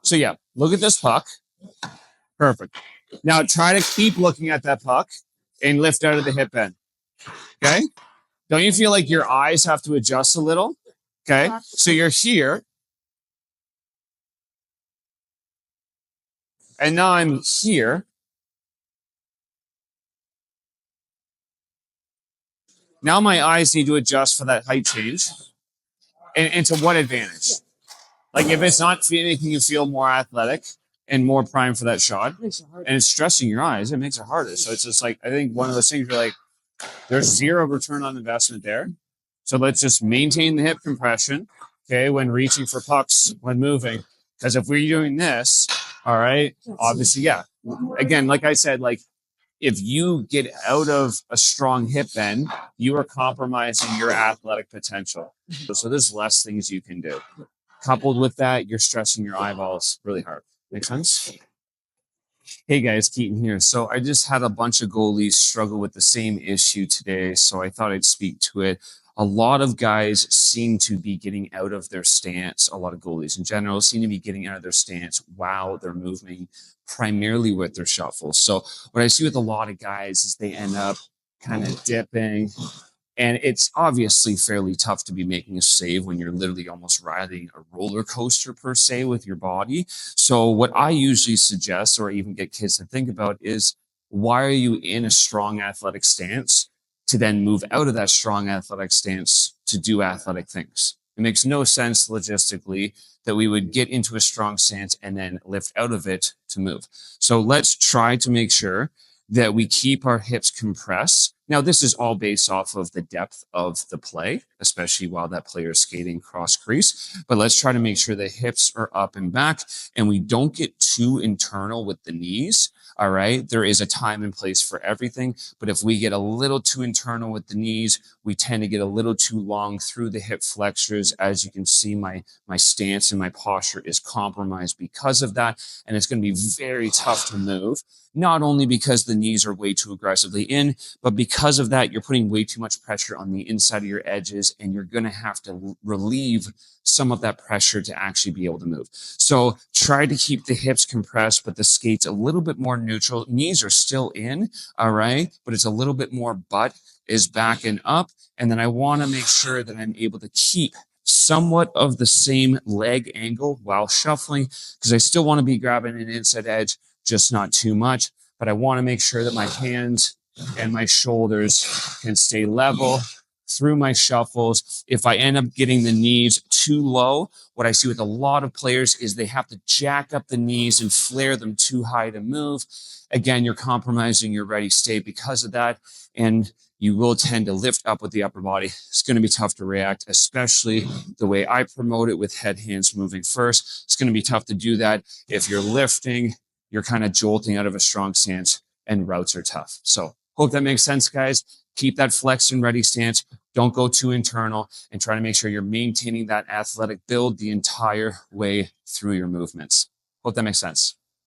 So yeah, look at this puck. Perfect. Now try to keep looking at that puck and lift out of the hip bend. Okay. Don't you feel like your eyes have to adjust a little? Okay. So you're here. And now I'm here. Now my eyes need to adjust for that height change. And to what advantage? Like if it's not making you feel more athletic and more primed for that shot, and it's stressing your eyes, it makes it harder. So it's just like, I think one of those things where like, there's zero return on investment there. So let's just maintain the hip compression, okay, when reaching for pucks, when moving. Because if we're doing this, all right, obviously, yeah. Again, like I said, like if you get out of a strong hip bend, you are compromising your athletic potential. So there's less things you can do. Coupled with that, you're stressing your eyeballs really hard. Make sense? Hey guys, Keaton here. So I just had a bunch of goalies struggle with the same issue today, so I thought I'd speak to it. A lot of guys seem to be getting out of their stance. A lot of goalies in general seem to be getting out of their stance while they're moving, primarily with their shuffles. So what I see with a lot of guys is they end up kind of dipping. And it's obviously fairly tough to be making a save when you're literally almost riding a roller coaster per se with your body. So what I usually suggest, or even get kids to think about, is why are you in a strong athletic stance to then move out of that strong athletic stance to do athletic things? It makes no sense logistically that we would get into a strong stance and then lift out of it to move. So let's try to make sure that we keep our hips compressed. Now, this is all based off of the depth of the play, especially while that player is skating cross crease. But let's try to make sure the hips are up and back and we don't get too internal with the knees. All right. There is a time and place for everything. But if we get a little too internal with the knees, we tend to get a little too long through the hip flexors. As you can see, my stance and my posture is compromised because of that. And it's going to be very tough to move, not only because the knees are way too aggressively in, but because of that, you're putting way too much pressure on the inside of your edges, and you're going to have to relieve some of that pressure to actually be able to move. So try to keep the hips compressed, but the skates a little bit more neutral. Knees are still in, all right, but it's a little bit more butt is back and up. And then I want to make sure that I'm able to keep somewhat of the same leg angle while shuffling, because I still want to be grabbing an inside edge, just not too much. But I want to make sure that my hands and my shoulders can stay level through my shuffles. If I end up getting the knees too low, what I see with a lot of players is they have to jack up the knees and flare them too high to move. Again, you're compromising your ready state because of that, and you will tend to lift up with the upper body. It's going to be tough to react, especially the way I promote it with head, hands moving first. It's going to be tough to do that. If you're lifting, you're kind of jolting out of a strong stance, and routes are tough. So hope that makes sense, guys. Keep that flex and ready stance. Don't go too internal, and try to make sure you're maintaining that athletic build the entire way through your movements. Hope that makes sense.